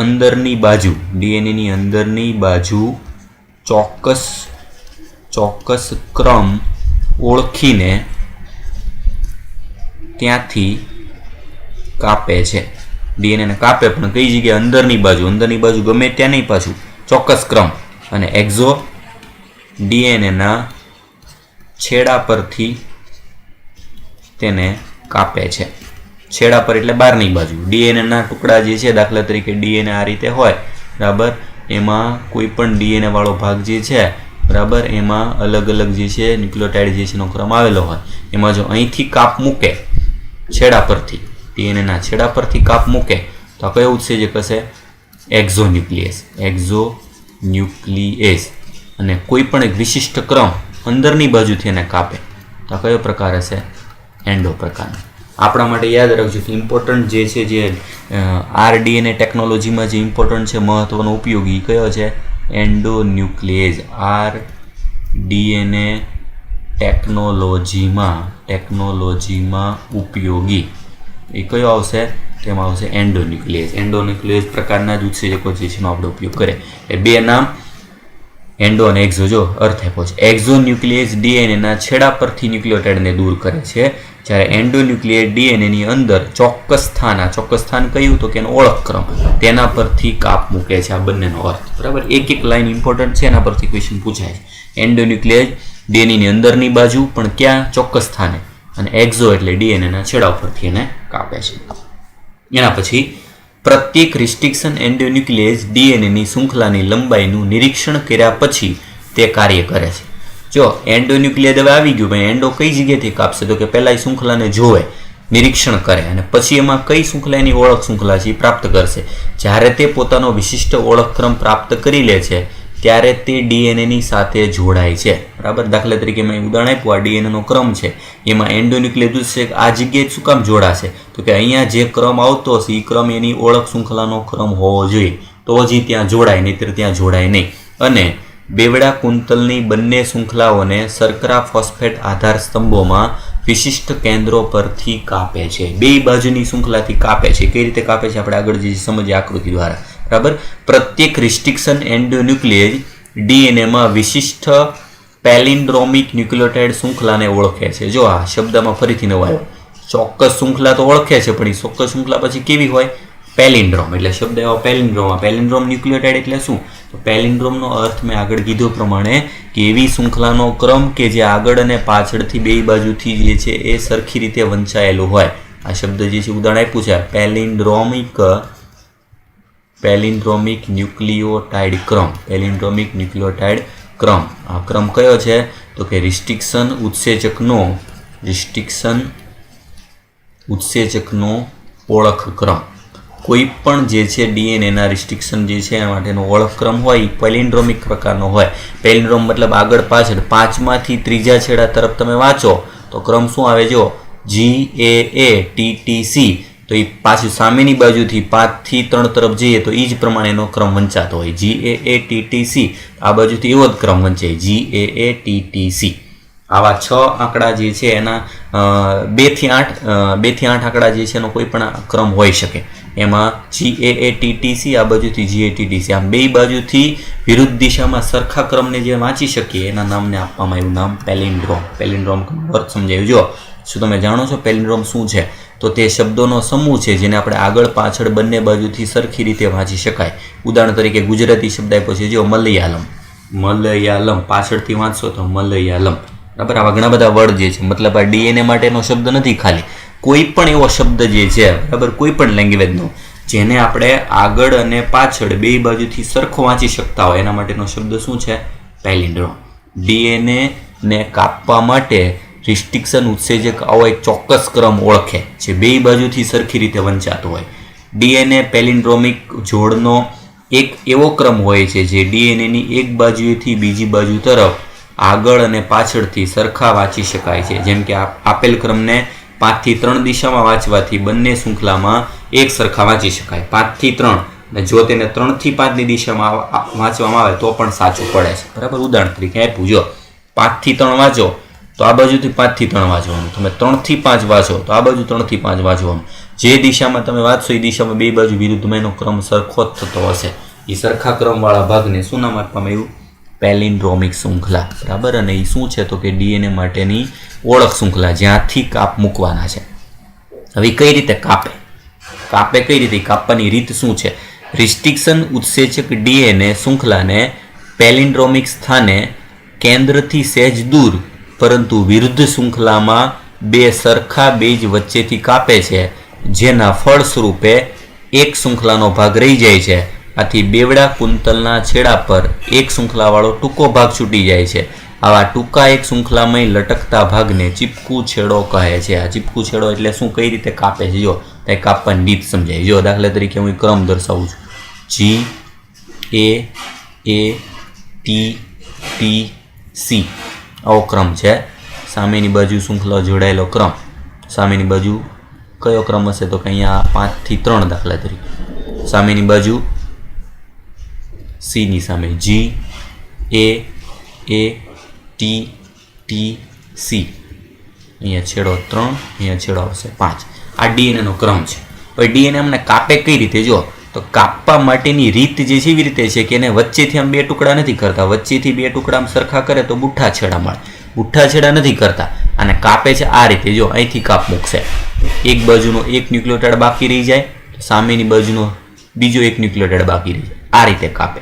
Speaker 1: અંદરની બાજુ, ડીએનએની અંદરની બાજુ ચોક્કસ ક્રમ ઓળખીને ત્યાંથી કાપે છે. ડીએનએને કાપે પણ કઈ જગ્યાએ? અંદરની બાજુ ગમે ત્યાં નહીં, પાછું ચોક્કસ ક્રમ. અને એક્ઝો ડીએનએના છેડા પરથી તેને કાપે છે. છેડા પર એટલે બહારની બાજુ. ડીએનએના ટુકડા જે છે, દાખલા તરીકે ડીએનએ આ રીતે હોય, બરાબર. એમાં કોઈ પણ ડીએનએ વાળો ભાગ જે છે, બરાબર, એમાં અલગ અલગ જે છે ન્યુક્લિયોટાઇડ જે છે એનો ક્રમ આવેલો હોય. એમાં જો અહીંથી કાપ મૂકે છેડા પરથી, ડીએનએના છેડા પરથી કાપ મૂકે તો આ કયો ઉત્સેચક હશે? એક્ઝોન્યુક્લિએઝ. એક્ઝોન્યુક્લિએઝ. અને કોઈ પણ એક વિશિષ્ટ ક્રમ અંદરની બાજુથી એને કાપે તો આ કયો પ્રકાર હશે? એન્ડો પ્રકારનો. આપણા માટે યાદ રાખજો કે ઇમ્પોર્ટન્ટ જે છે, જે આરડીએનએ ટેકનોલોજીમાં જે ઇમ્પોર્ટન્ટ છે, મહત્વનો ઉપયોગી કયો છે? એન્ડોન્યુક્લિએઝ. આરડીએનએ ટેકનોલોજીમાં ઉપયોગી એ કયો આવશે? તેમાં આવશે એન્ડોન્યુક્લિએઝ. એન્ડોન્યુક્લિએઝ પ્રકારના જ ઉત્સેચકો જે છે એનો આપણે ઉપયોગ કરીએ. એ 2 નામ એન્ડો અને એક્ઝો જો અર્થ આપ્યો છે. એક્ઝોન્યુક્લિએઝ ડીએનએના છેડા પરથી ન્યુક્લિયોટાઇડને દૂર કરે છે, જ્યારે એન્ડોન્યુક્લિએઝ ડીએનએની અંદર ચોક્કસ સ્થાન, આ ચોક્કસ સ્થાન કયું? તો કે એનો ઓળખક્રમ, તેના પરથી કાપ મૂકે છે. આ બંનેનો અર્થ, બરાબર. એક લાઈન ઇમ્પોર્ટન્ટ છે, એના પરથી ક્વેશ્ચન પૂછાય છે. એન્ડોન્યુક્લિએઝ ડીએનએની અંદરની બાજુ, પણ ક્યાં? ચોક્કસ સ્થાને. અને એક્ઝો એટલે ડીએનએના છેડા પરથી એને કાપે છે. એના પછી પ્રત્યેક રિસ્ટ્રિક્શન એન્ડોન્યુક્લિએઝ ડીએનએની શૃંખલાની લંબાઈનું નિરીક્ષણ કર્યા પછી તે કાર્ય કરે છે. જો એન્ડોન્યુક્લિએઝ હવે આવી ગયું, ભાઈ એન્ડો કઈ જગ્યાએથી કાપશે? તો કે પહેલાં એ શૃંખલાને જોવે, નિરીક્ષણ કરે, અને પછી એમાં કઈ શૃંખલા એની ઓળખ શૃંખલા છે એ પ્રાપ્ત કરશે. જ્યારે તે પોતાનો વિશિષ્ટ ઓળખક્રમ પ્રાપ્ત કરી લે છે ત્યારે તે ડીએનએની સાથે જોડાય છે, બરાબર. દાખલા તરીકે મેં ઉદાહરણ આપ્યું, આ ડીએનએનો ક્રમ છે, એમાં એન્ડોન્યુક્લિએઝ છે આ જગ્યાએ શું કામ જોડાશે? તો કે અહીંયા જે ક્રમ આવતો હશે એ ક્રમ એની ઓળખ શૃંખલાનો ક્રમ હોવો જોઈએ, તો જ ત્યાં જોડાય, નહીંતર ત્યાં જોડાય નહીં. અને બેવડા કુંતલની બંને શૃંખલાઓને શર્કરા ફોસ્ફેટ આધાર સ્તંભોમાં વિશિષ્ટ કેન્દ્રો પરથી કાપે છે. 2 બાજુની શૃંખલાથી કાપે છે. કઈ રીતે કાપે છે આપણે આગળ જે સમજીએ આકૃતિ દ્વારા, બરાબર. પ્રત્યેક રિસ્ટ્રિક્શન એન્ડોન્યુક્લિએઝ ડીએનએમાં વિશિષ્ટ પેલિન્ડ્રોમિક ન્યુક્લિયોટાઇડ શૃંખલાને ઓળખે છે. જો આ શબ્દમાં ફરીથી નવો આવ્યો, ચોક્કસ શૃંખલા તો ઓળખે છે, પણ એ ચોક્કસ શૃંખલા પછી કેવી હોય? પેલિન્ડ્રોમ. એટલે શબ્દ એવો પેલિન્ડ્રોમ. પેલિન્ડ્રોમ ન્યુક્લિયોટાઇડ એટલે શું? તો પેલિન્ડ્રોમનો અર્થ મેં આગળ કીધો પ્રમાણે કે એવી શૃંખલાનો ક્રમ કે જે આગળ અને પાછળથી 2 બાજુથી જે છે એ સરખી રીતે વંચાયેલું હોય. આ શબ્દ જે છે ઉદાહરણ આપ્યું છે પેલિન્ડ્રોમિક પેલિન્ડ્રોમિક ન્યુક્લિયોટાઇડ ક્રમ. પેલિન્ડ્રોમિક ન્યુક્લિયોટાઇડ ક્રમ. આ ક્રમ કયો છે? તો કે રિસ્ટ્રિક્શન ઉત્સેચકનો ઓળખ ક્રમ. કોઈ પણ જે છે ડીએનએના રિસ્ટ્રિક્શન જે છે એના માટેનો ઓળખ ક્રમ હોય એ પેલિન્ડ્રોમિક પ્રકારનો હોય. પેલિન્ડ્રોમ મતલબ આગળ પાછળ 5માંથી ત્રીજા છેડા તરફ તમે વાંચો તો ક્રમ શું આવે? જો GAATTC, તો એ પાછું સામેની બાજુથી 5થી 3 તરફ જઈએ તો એ જ પ્રમાણેનો ક્રમ વંચાતો હોય. GAATTC, આ બાજુથી એવો જ ક્રમ વંચાય GAATTC. આવા 6 આંકડા જે છે એના 2 થી 8 આંકડા જે છે એનો કોઈ પણ ક્રમ હોઈ શકે. એમાં GAATTC, આ બાજુથી GATTC, આમ બે બાજુથી વિરુદ્ધ દિશામાં સરખા ક્રમને જે વાંચી શકીએ એના નામને આપવામાં આવ્યું નામ પેલિન્ડ્રોમ. પેલિન્ડ્રોમ અર્થ સમજાયું. જો શું તમે જાણો છો પેલિન્ડ્રોમ શું છે? તો તે શબ્દોનો સમૂહ છે જેને આપણે આગળ પાછળ બંને બાજુથી સરખી રીતે વાંચી શકાય. ઉદાહરણ તરીકે ગુજરાતી શબ્દ આપ્યો છે જો મલયાલમ. મલયાલમ પાછળથી વાંચશો તો મલયાલમ. બરાબર, આવા ઘણા બધા વર્ડ જે છે, મતલબ આ ડીએનએ માટેનો શબ્દ નથી, ખાલી કોઈ પણ એવો શબ્દ જે છે, બરાબર, કોઈ પણ લેંગ્વેજનો જેને આપણે આગળ અને પાછળ બે બાજુથી સરખો વાંચી શકતા હોય એના માટેનો શબ્દ શું છે? પેલિન્ડ્રોમ. ડીએનએ ને કાપવા માટે રિસ્ટ્રિક્શન ઉત્સેચક આવો એક ચોક્કસ ક્રમ ઓળખે જે બે બાજુથી સરખી રીતે વંચાતો હોય. ડીએનએ પેલિન્ડ્રોમિક જોડનો એક એવો ક્રમ હોય છે જે ડીએનએની એક બાજુએથી બીજી બાજુ તરફ આગળ અને પાછળથી સરખા વાંચી શકાય છે. જેમ કે આપેલ ક્રમને 5 થી 3 દિશામાં વાંચવાથી બંને શૃંખલામાં એક સરખા વાંચી શકાય. 5 થી 3, અને જો તેને 3 થી 5ની દિશામાં વાંચવામાં આવે તો પણ સાચું પડે છે. બરાબર, ઉદાહરણ તરીકે આપ્યું, જો 5 થી 3 વાંચો તો આ બાજુથી 5 થી 3 વાંચવાનું. તમે 3 થી 5 વાંચો તો આ બાજુ 3 થી 5 વાંચવાનું. જે દિશામાં તમે વાંચશો એ દિશામાં બે બાજુ વિરુદ્ધમાં એનો ક્રમ સરખો જ થતો હશે. એ સરખા ક્રમવાળા ભાગને શું નામ આપવામાં આવ્યું? પેલિન્ડ્રોમિક શૃંખલા. બરાબર, અને એ શું છે? તો કે ડીએનએ માટેની ઓળખ શૃંખલા જ્યાંથી કાપ મૂકવાના છે. હવે કઈ રીતે કાપે કઈ રીતે કાપવાની રીત શું છે? રિસ્ટ્રિક્શન ઉત્સેચક ડીએનએ શૃંખલાને પેલિન્ડ્રોમિક સ્થાને કેન્દ્રથી સહેજ દૂર પરંતુ વિરુદ્ધ શૃંખલામાં બે સરખા બેઝ વચ્ચેથી કાપે છે, જેના ફળ સ્વરૂપે એક શૃંખલાનો ભાગ રહી જાય છે. આથી બેવડા કુંતલના છેડા પર એક શૃંખલાવાળો ટૂંકો ભાગ છૂટી જાય છે. આવા ટૂંકા એક શૃંખલામાં લટકતા ભાગને ચીપકુ છેડો કહે છે. આ ચીપકુ છેડો એટલે શું, કઈ રીતે કાપે છે? જો તે કાપવાની રીત સમજાય. જો દાખલા તરીકે હું ક્રમ દર્શાવું છું. GAATTC આવો ક્રમ છે. સામેની બાજુ શૃંખલા જોડાયેલો ક્રમ. સામેની બાજુ કયો ક્રમ હશે? તો કે અહીંયા 5 થી 3 દાખલા તરીકે. સામેની બાજુ C ની સામે GAATTC. અહીંયા છેડો 3, અહીંયા છેડો આવશે 5. આ ડીએનએનો ક્રમ છે. હવે ડીએનએ અમને કાપે કઈ રીતે? જો તો કાપવા માટેની રીત જે છે એવી રીતે છે કે એને વચ્ચેથી આમ બે ટુકડા નથી કરતા. વચ્ચેથી બે ટુકડા આમ સરખા કરે તો બુઠ્ઠા છેડા મળે. બુઠ્ઠા છેડા નથી કરતા અને કાપે છે આ રીતે. જો અહીંથી કાપ મૂકશે, એક બાજુનો એક ન્યુક્લિયોટાઇડ બાકી રહી જાય, સામેની બાજુનો બીજો એક ન્યુક્લિયોટાઇડ બાકી રહી જાય. આ રીતે કાપે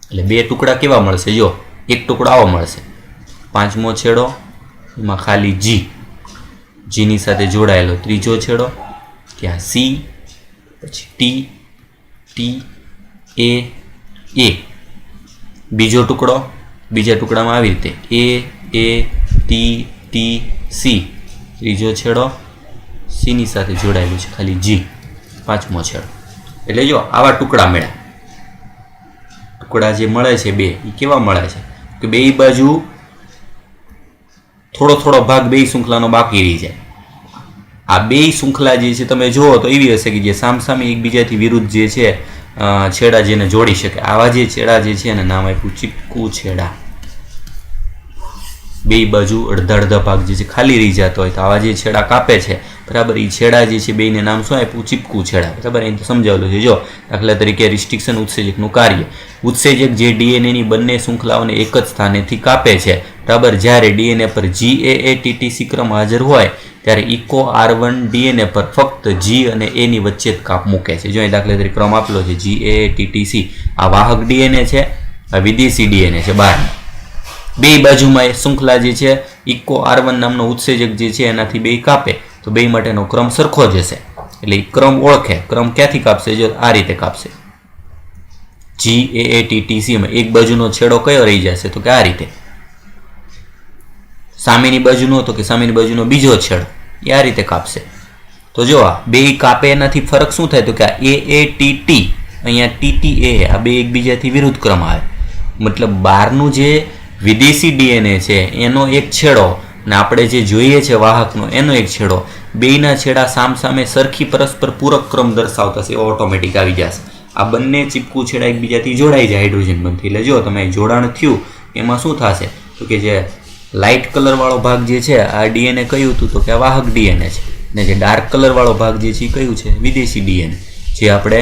Speaker 1: એટલે બે ટુકડા કેવા મળશે? જો એક ટુકડો આવો મળશે, 5મો છેડો એમાં ખાલી G ની સાથે જોડાયેલો ત્રીજો છેડો, ત્યાં C, પછી T, A. બીજો ટુકડો, બીજા ટુકડામાં આવી રીતે AATTC. ત્રીજો છેડો C ની સાથે જોડાયેલું છે ખાલી G, 5મો છેડો. એટલે જો આવા ટુકડા મળ્યા. ટુકડા જે મળે છે બે એ કેવા મળે છે કે બે બાજુ થોડો ભાગ બે શૃંખલાનો બાકી રહી જાય. આ બે શૃંખલા જે છે તમે જુઓ તો એવી હશે કે જે સામસામે એકબીજાથી વિરુદ્ધ જે છે છેડા જેને જોડી શકે. આવા જે છેડા જે છે એને નામ આપ્યું ચીપકુ છેડા. બે બાજુ અડધા ભાગ જે છે ખાલી રહી જતો હોય તો આવા જે છેડા કાપે છે, બરાબર, એ છેડા જે છે બેને નામ શું આપ્યું? ચીપકુ છેડા. બરાબર, અહીં તો સમજાવેલું છે. જો દાખલા તરીકે રિસ્ટ્રિક્શન ઉત્સેચકનું કાર્ય. ઉત્સેચક જે ડીએનએની બંને શૃંખલાઓને એક જ સ્થાનેથી કાપે છે. બરાબર, જ્યારે ડીએનએ પર GAATTC ક્રમ હાજર હોય ત્યારે ઇકો R1 ડીએનએ પર ફક્ત G અને A ની વચ્ચે જ કાપ મૂકે છે. જો અહીં દાખલા તરીકે ક્રમ આપેલો છે GAATTC. આ વાહક ડીએનએ છે, આ વિદેશી ડીએનએ છે બહાર. બે બાજુમાં એ શૃંખલા જે છે ઇકો R1 નામનો ઉત્સેચક જે છે એનાથી બે કાપે તો બે માટેનો ક્રમ સરખો જ હશે. એટલે એ ક્રમ ઓળખે. ક્રમ ક્યાંથી કાપશે? જો આ રીતે કાપશે. GAATTC માં એક બાજુનો છેડો કયો રહી જશે? તો કે આ રીતે. સામેની બાજુનો તો કે સામેની બાજુનો બીજો છેડો એ આ રીતે કાપશે. તો જો આ બે કાપે એનાથી ફરક શું થાય? તો કે આ AATT અહીંયા TTA આ બે એકબીજાથી વિરુદ્ધ ક્રમ આવે. મતલબ બહારનું જે વિદેશી DNA છે એનો એક છેડો ને આપણે જે જોઈએ છે વાહકનો એનો એક છેડો, બેયના છેડા સામસામે સરખી પરસ્પર પૂરક ક્રમ દર્શાવતા છે એવો ઓટોમેટિક આવી જશે. આ બંને ચીપકુ છેડા એકબીજાથી જોડાઈ જાય હાઇડ્રોજન બંધથી. એટલે જો તમે જોડાણ થયું એમાં શું થશે? તો કે જે લાઇટ કલરવાળો ભાગ જે છે આ DNA કયું હતું? તો કે આ વાહક DNA છે. ને જે ડાર્ક કલરવાળો ભાગ જે છે એ કયું છે? વિદેશી DNA જે આપણે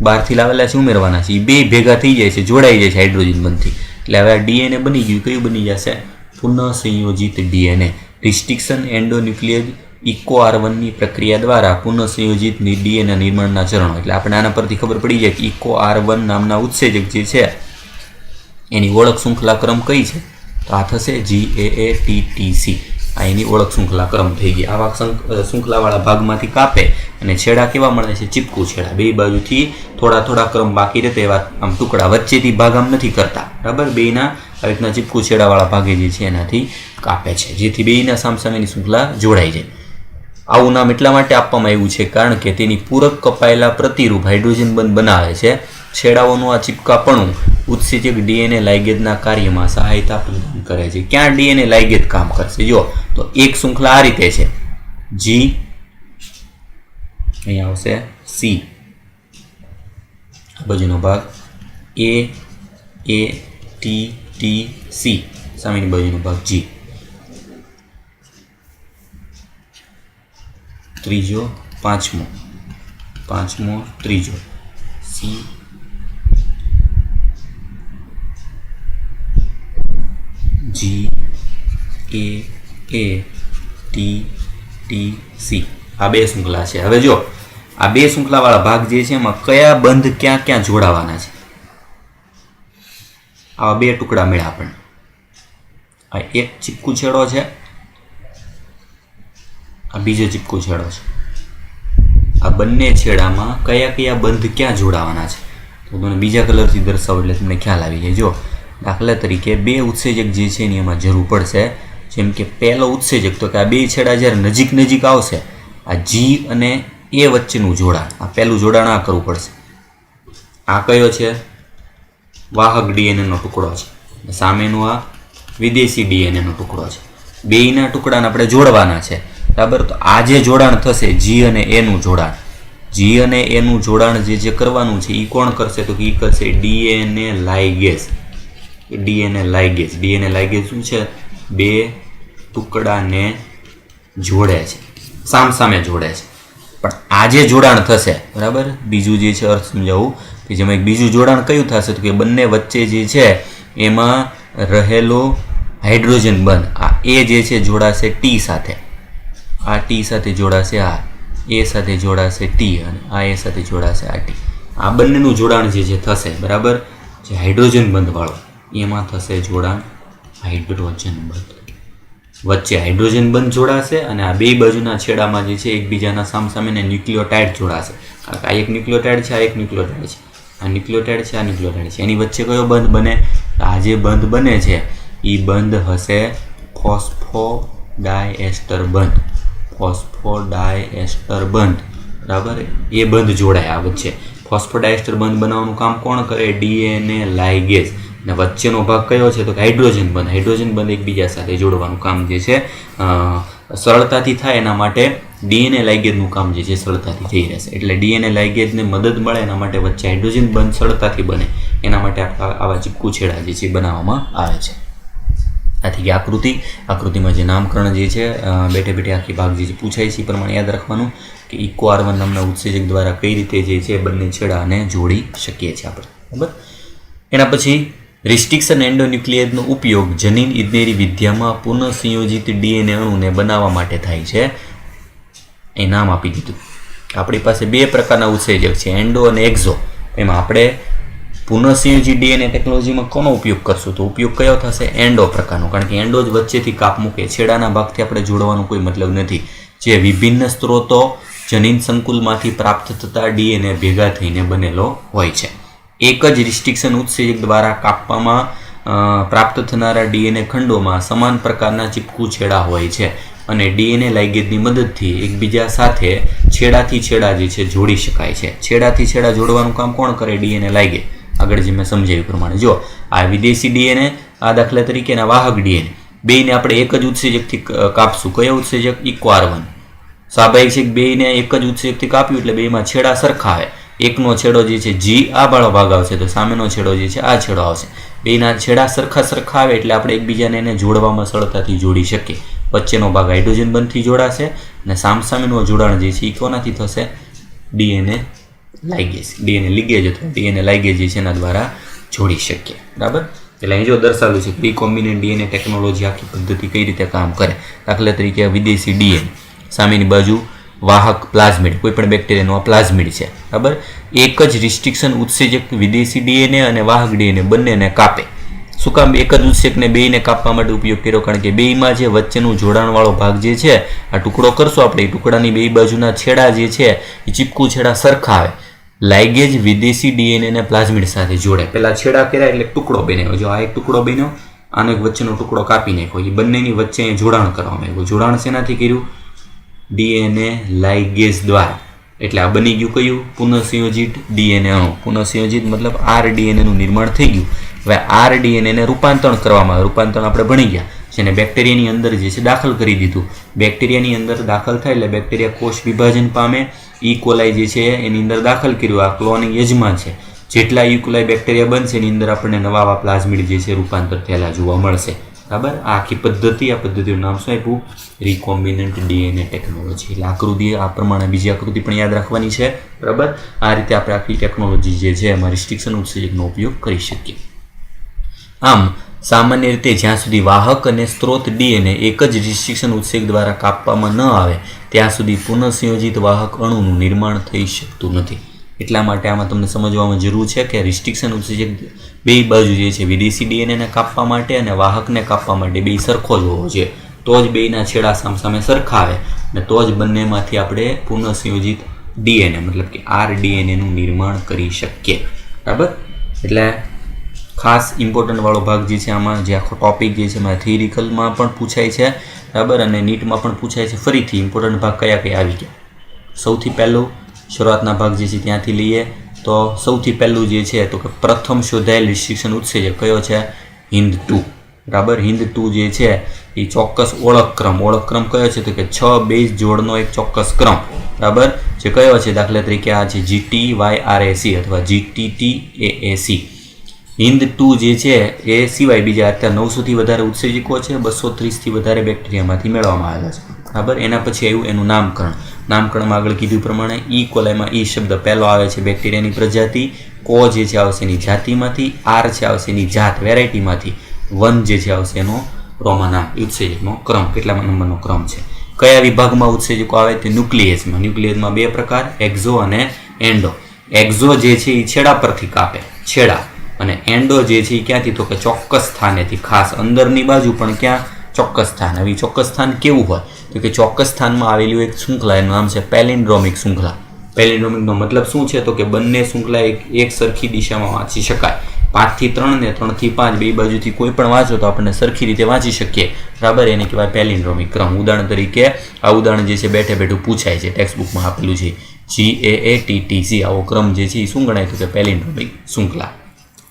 Speaker 1: બહારથી લાવેલા છે ઉમેરવાના છે. એ બે ભેગા થઈ જાય છે, જોડાઈ જાય છે હાઇડ્રોજન બંધથી. એટલે હવે આ DNA બની ગયું. કયું બની જશે? પુનઃસંયોજિત DNA. રિસ્ટ્રિક્શન એન્ડોન્યુક્લિયર EcoR1ની પ્રક્રિયા દ્વારા પુનઃસંયોજિત DNA નિર્માણના ચરણો. એટલે આપણે આના પરથી ખબર પડી જાય કે EcoR1 નામના ઉત્સેચક જે છે એની ઓળખ શૃંખલા ક્રમ કઈ છે? તો આ થશે GAATTC. આ એની ઓળખ શૃંખલા ક્રમ થઈ ગઈ. આવા શૃંખલાવાળા ભાગમાંથી કાપે અને છેડા કેવા મળે છે? ચીપકુ છેડા. બે બાજુથી થોડા થોડા ક્રમ બાકી રહેતા એવા આમ ટુકડા, વચ્ચેથી ભાગ આમ નથી કરતા. બરાબર? બેયના આવી રીતના ચીપકુ છેડાવાળા ભાગે જે છે એનાથી કાપે છે, જેથી બેયના સામસામેની શૃંખલા જોડાઈ જાય. આવું નામ એટલા માટે આપવામાં આવ્યું છે કારણ કે તેની પૂરક કપાયેલા પ્રતિરૂપ હાઇડ્રોજન બંધ બનાવે છે. છેડાઓનું આ ચીપકાપણું ઉત્સેચક DNA લાઇગેજના કાર્યમાં સહાયતા પ્રદાન કરે છે. ક્યાં DNA લાઇગેજ કામ કરશે? જો તો એક શૃંખલા આ રીતે છે. G અહીંયા આવશે C, આ બાજુનો ભાગ AATTC, સામેની બાજુનો ભાગ G. ત્રીજો, પાંચમો, ત્રીજો C, GAATTC આ બે શૃંખલા છે. હવે જો આ બે શૃંખલાવાળા ભાગ જે છે એમાં કયા બંધ ક્યાં ક્યાં જોડાવાના છે? આવા બે ટુકડા મળ્યા આપણને. આ એક ચીપકુ છેડો છે, આ બીજો ચીપકુ છેડો છે. આ બંને છેડામાં કયા કયા બંધ ક્યાં જોડાવાના છે? તો મને બીજા કલરથી દર્શાવો એટલે તમને ખ્યાલ આવી જાય. જો દાખલા તરીકે બે ઉત્સેચક જે છે એની એમાં જરૂર પડશે. જેમ કે પહેલો ઉત્સેચક, તો કે આ બે છેડા જ્યારે નજીક નજીક આવશે, આ G અને A વચ્ચેનું જોડાણ, આ પહેલું જોડાણ આ કરવું પડશે. આ કયો છે? વાહક DNA નો ટુકડો છે. સામેનું આ વિદેશી DNA નો ટુકડો છે. બેયના ટુકડાને આપણે જોડવાના છે. બરાબર? તો આ જે જોડાણ થશે G અને A નું જોડાણ, G અને A નું જોડાણ જે કરવાનું છે એ કોણ કરશે? તો એ કરશે DNA લાઇગેજ. DNA લાઇગેજ શું છે? બે ટુકડાને જોડે છે, સામસામે જોડે છે. પણ આ જે જોડાણ થશે, બરાબર, બીજું જે છે અર્થ સમજાવું કે જેમાં એક બીજું જોડાણ કયું થશે? તો કે બંને વચ્ચે જે છે એમાં રહેલો હાઇડ્રોજન બંધ આ A જે છે જોડાશે T સાથે, આ T સાથે જોડાશે, આ A સાથે જોડાશે T, અને આ A સાથે જોડાશે આ T. આ બંનેનું જોડાણ જે થશે, બરાબર, જે હાઇડ્રોજન બંધ વાળો એમાં થશે જોડાણ હાઇડ્રોજન બંધ. વચ્ચે હાઇડ્રોજન બંધ જોડાશે અને આ બે બાજુના છેડામાં જે છે એકબીજાના સામસામેને ન્યુક્લિયોટાઇડ જોડાશે. કારણ કે આ એક ન્યુક્લિયોટાઇડ છે, આ એક ન્યુક્લિયોટાઇડ છે, આ ન્યુક્લિયોટાઇડ છે, આ ન્યુક્લિયોટાઇડ છે. એની વચ્ચે કયો બંધ બને? આ જે બંધ બને છે એ બંધ હશે ફોસ્ફોડાયએસ્ટર બંધ. ફોસ્ફોડાયએસ્ટર બંધ, બરાબર, એ બંધ જોડાય આ વચ્ચે. ફોસ્ફોડાયએસ્ટર બંધ બનાવવાનું કામ કોણ કરે? DNA લાઇગેજ. અને વચ્ચેનો ભાગ કયો છે? તો કે હાઇડ્રોજન બંધ. હાઇડ્રોજન બંધ એકબીજા સાથે જોડવાનું કામ જે છે સરળતાથી થાય એના માટે DNA લાઇગેજનું કામ જે છે સરળતાથી થઈ રહેશે. એટલે DNA લાઇગેજને મદદ મળે એના માટે વચ્ચે હાઇડ્રોજન બંધ સરળતાથી બને એના માટે આવા ચીપકુ છેડા જે છે બનાવવામાં આવે છે. આથી આકૃતિમાં જે નામકરણ જે છે બેઠે બેઠે આખી ભાગ જે પૂછાય છે એ પ્રમાણે યાદ રાખવાનું કે EcoR1 નામના ઉત્સેચક દ્વારા કઈ રીતે જે છે બંને છેડાને જોડી શકીએ છીએ આપણે. બરાબર? એના પછી રિસ્ટ્રિક્શન એન્ડોન્યુક્લિયરનો ઉપયોગ જનીન ઇજનેરી વિદ્યામાં પુનઃસંયોજિત DNA અણુને બનાવવા માટે થાય છે. એ નામ આપી દીધું. આપણી પાસે બે પ્રકારના ઉત્સેચક છે, એન્ડો અને એક્ઝો. એમાં આપણે પુનઃસંયોજિત DNA ટેકનોલોજીમાં કોનો ઉપયોગ કરશું? તો ઉપયોગ કયો થશે? એન્ડો પ્રકારનો. કારણ કે એન્ડો જ વચ્ચેથી કાપ મૂકે, છેડાના ભાગથી આપણે જોડવાનો કોઈ મતલબ નથી. જે વિભિન્ન સ્ત્રોતો જનીન સંકુલમાંથી પ્રાપ્ત થતા ડીએનએ ભેગા થઈને બનેલો હોય છે. એક જ રિસ્ટ્રિક્શન ઉત્સેચક દ્વારા કાપવામાં પ્રાપ્ત થનારા ડીએનએ ખંડોમાં સમાન પ્રકારના ચીપકુ છેડા હોય છે અને ડીએનએ લાઇગેજની મદદથી એકબીજા સાથે છેડાથી છેડા જે છે જોડી શકાય છે. છેડાથી છેડા જોડવાનું કામ કોણ કરે? ડીએનએ લાઇગેજ. આગળ જે મેં સમજાવ્યું પ્રમાણે જો આ વિદેશી ડીએનએ, આ દાખલા તરીકે એના વાહક ડીએનએ, બેયને આપણે એક જ ઉત્સેચકથી કાપશું. કયો ઉત્સેચક? ઇક્વાર1. સ્વાભાવિક છે કે બેયને એક જ ઉત્સેચકથી કાપ્યું એટલે બેયમાં છેડા સરખા આવે. એકનો છેડો જે છે જી આ વાળો ભાગ આવશે તો સામેનો છેડો જે છે આ છેડો આવશે. બેયના છેડા સરખા આવે એટલે આપણે એકબીજાને એને જોડવામાં સરળતાથી જોડી શકીએ. વચ્ચેનો ભાગ હાઇડ્રોજન બંધથી જોડાશે અને સામસામેનું જોડાણ જે છે એ કોનાથી થશે? ડીએનએ લાઇગેજ. ડીએનએ લિગેજ અથવા ડીએનએ લાઇગેજ જે છે એના દ્વારા જોડી શકીએ. બરાબર. એટલે અહીં જો દર્શાવેલું છે રિકોમ્બિનેન્ટ ડીએનએ ટેકનોલોજી આખી પદ્ધતિ કઈ રીતે કામ કરે. દાખલા તરીકે વિદેશી ડીએનએ, સામેની બાજુ વાહક પ્લાઝમિડ, કોઈ પણ બેક્ટેરિયાનો આ પ્લાઝમિડ છે. બરાબર. એક જ રિસ્ટ્રિક્શન ઉત્સેચક વિદેશી ડીએનએ અને વાહક ડીએનએ બંનેને કાપે. શું કામ એક જ ઉત્સેચકને બેયને કાપવા માટે ઉપયોગ કર્યો? કારણ કે બેયમાં જે વચ્ચેનું જોડાણવાળો ભાગ જે છે આ ટુકડો કરશો આપણે, એ ટુકડાની બે બાજુના છેડા જે છે એ ચીપકુ છેડા સરખા આવે. લાઇગેજ વિદેશી ડીએનએ ને પ્લાઝમિડ સાથે જોડે. પહેલા છેડા કર્યા એટલે ટુકડો બન્યો. જો આ એક ટુકડો બન્યો, આનો એક વચ્ચેનો ટુકડો કાપી નાખ્યો. એ બંનેની વચ્ચે જોડાણ કરવામાં આવ્યું. જોડાણ શેનાથી કર્યું? ડીએનએ લાઇગેજ દ્વારા. એટલે આ બની ગયું કયું? પુનઃસંયોજિત ડીએનએ અણુ. પુનઃસંયોજિત મતલબ આરડીએનએનું નિર્માણ થઈ ગયું. હવે આરડીએનએને રૂપાંતરણ કરવામાં આવે. રૂપાંતરણ આપણે ભણી ગયા, જેને બેક્ટેરિયાની અંદર જે છે દાખલ કરી દીધું. બેક્ટેરિયાની અંદર દાખલ થાય એટલે બેક્ટેરિયા કોષ વિભાજન પામે. ઈ કોલાઈ જે છે એની અંદર દાખલ કર્યું. આ ક્લોનિંગ યજમાન છે. જેટલા ઈ કોલાઈ બેક્ટેરિયા બનશે એની અંદર આપણને નવા પ્લાઝમિડ જે છે રૂપાંતર થયેલા જોવા મળશે. બરાબર. આ આખી પદ્ધતિ, આ પદ્ધતિનું નામ શું આપ્યું? Recombinant DNA technology. એટલે આકૃતિ આ પ્રમાણે બીજી આકૃતિ પણ યાદ રાખવાની છે. બરાબર. આ રીતે આપણે આખી ટેકનોલોજી જે છે એમાં રિસ્ટ્રિક્શન ઉત્સેચકનો ઉપયોગ કરી શકીએ. આમ સામાન્ય રીતે જ્યાં સુધી વાહક અને સ્ત્રોત ડીએનએ એક જ રિસ્ટ્રિક્શન ઉત્સેચક દ્વારા કાપવામાં ન આવે ત્યાં સુધી પુનઃસંયોજિત વાહક અણુનું નિર્માણ થઈ શકતું નથી. એટલા માટે આમાં તમને સમજવામાં જરૂર છે કે રિસ્ટ્રિક્શન ઉત્સેચક બે બાજુ જે છે વિદેશી ડીએનએને કાપવા માટે અને વાહકને કાપવા માટે બે સરખો જ હોવો જોઈએ. તો જ બેયના છેડા સામસામે સરખા આવે અને તો જ બંનેમાંથી આપણે પુનઃસંયોજિત ડીએનએ મતલબ કે આરડીએનએનું નિર્માણ કરી શકીએ. બરાબર. એટલે ખાસ ઇમ્પોર્ટન્ટ વાળો ભાગ જે છે આમાં જે આખો ટોપિક જે છે એમાં થિયરિકલમાં પણ પૂછાય છે. બરાબર. અને નીટમાં પણ પૂછાય છે. ફરીથી ઇમ્પોર્ટન્ટ ભાગ કયા કયા આવી ગયા? સૌથી પહેલું શરૂઆતના ભાગ જે છે ત્યાંથી લઈએ તો સૌથી પહેલું જે છે તો કે પ્રથમ શોધાયેલ રિસ્ટ્રિક્શન ઉત્સેચક કયો છે? HIND2. બરાબર. HIND2 જે છે એ ચોક્કસ ઓળખક્રમ કયો છે તો કે 6 બેઝ જોડનો એક ચોક્કસ ક્રમ. બરાબર. જે કયો છે? દાખલા તરીકે આ છે GTYRAC અથવા GTTAAC. HIND2 જે છે એ સિવાય બીજા અત્યારે 900થી વધારે ઉત્સેચકો છે, 230થી વધારે બેક્ટેરિયામાંથી મેળવવામાં આવેલા છે. બરાબર. એના પછી આવ્યું એનું નામકરણ. નામકરણમાં આગળ કીધું પ્રમાણે ઈ કોલાઈમાં ઈ શબ્દ પહેલો આવે છે બેક્ટેરિયાની પ્રજાતિ, કો જે છે આવશે એની જાતિમાંથી, આર છે આવશે એની જાત વેરાયટીમાંથી, 1 જે છે આવશે એનો રોમાનામ ઉત્સેચકનો ક્રમ, કેટલા નંબરનો ક્રમ છે. કયા વિભાગમાં ઉત્સેચકો આવે? તે ન્યુક્લિયસમાં. ન્યુક્લિયસમાં બે પ્રકાર, એક્ઝો અને એન્ડો. એક્ઝો જે છે એ છેડા પરથી કાપે, છેડા, અને એન્ડો જે છે એ ક્યાંથી? તો કે ચોક્કસ સ્થાનેથી, ખાસ અંદરની બાજુ પણ ક્યાં? ચોક્કસ સ્થાન. હવે ચોક્કસ સ્થાન કેવું હોય તો કે ચોક્કસ સ્થાનમાં આવેલું એક શૃંખલા, એનું નામ છે પેલિન્ડ્રોમિક શૃંખલા. પેલિન્ડ્રોમિકનો મતલબ શું છે તો કે બંને શૃંખલા એક સરખી દિશામાં વાંચી શકાય. 5 થી 3 ને 3 થી 5 બે બાજુથી કોઈ પણ વાંચો તો આપણને સરખી રીતે વાંચી શકીએ. બરાબર. એને કહેવાય પેલિન્ડ્રોમિક ક્રમ. ઉદાહરણ તરીકે આ ઉદાહરણ જે છે બેઠે બેઠું પૂછાય છે, ટેક્સ્ટ બુકમાં આપેલું છે GAATTC. આવો ક્રમ જે છે એ શું ગણાય તો કે પેલિન્ડ્રોમિક શૃંખલા.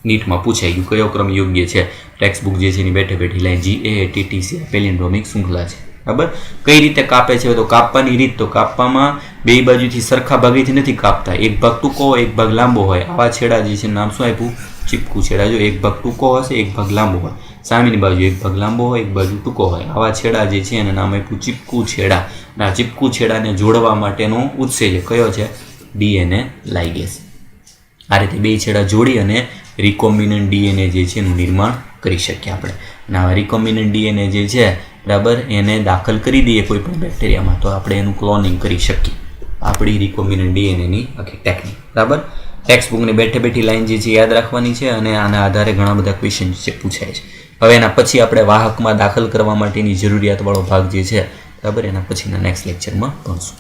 Speaker 1: નીટમાં પૂછાઈ ગયું કયો ક્રમ યોગ્ય છે. ટેક્સ્ટ બુક જે છે એની બેઠે બેઠી લાઈન GAATTC પેલિન્ડ્રોમિક શૃંખલા છે. બરાબર. કઈ રીતે કાપે છે તો કાપવાની રીત તો કાપવામાં બે બાજુથી સરખા ભાગેથી નથી કાપતા. એક ભાગ ટૂંકો હોય, એક ભાગ લાંબો હોય. આવા છેડા જે છે નામ શું આપ્યું? ચીપકુ છેડા. જો એક ભાગ ટૂંકો હશે, એક ભાગ લાંબો હોય. સામેની બાજુ એક ભાગ લાંબો હોય, એક બાજુ ટૂંકો હોય. આવા છેડા જે છે એને નામ આપ્યું ચીપકુ છેડા. અને આ ચીપકુ છેડાને જોડવા માટેનો ઉત્સેચક કયો છે? ડીએનએ લાઇગેજ. આ રીતે બે છેડા જોડી અને રિકોમ્બિનન્ટ ડીએનએ જે છે એનું નિર્માણ કરી શકીએ આપણે. અને આ રિકોમ્બિનન્ટ ડીએનએ જે છે બરાબર એને દાખલ કરી દઈએ કોઈ પણ બેક્ટેરિયામાં તો આપણે એનું ક્લોનિંગ કરી શકીએ. આપણી રિકોમ્બિનન્ટ ડીએનએની આખી ટેકનિક. બરાબર. ટેક્સ્ટ બુકની બેઠે બેઠી લાઈન જે છે યાદ રાખવાની છે અને આના આધારે ઘણા બધા ક્વેશ્ચન જે પૂછાય છે. હવે એના પછી આપણે વાહકમાં દાખલ કરવા માટેની જરૂરિયાતવાળો ભાગ જે છે બરાબર એના પછીના નેક્સ્ટ લેક્ચરમાં ભણશું.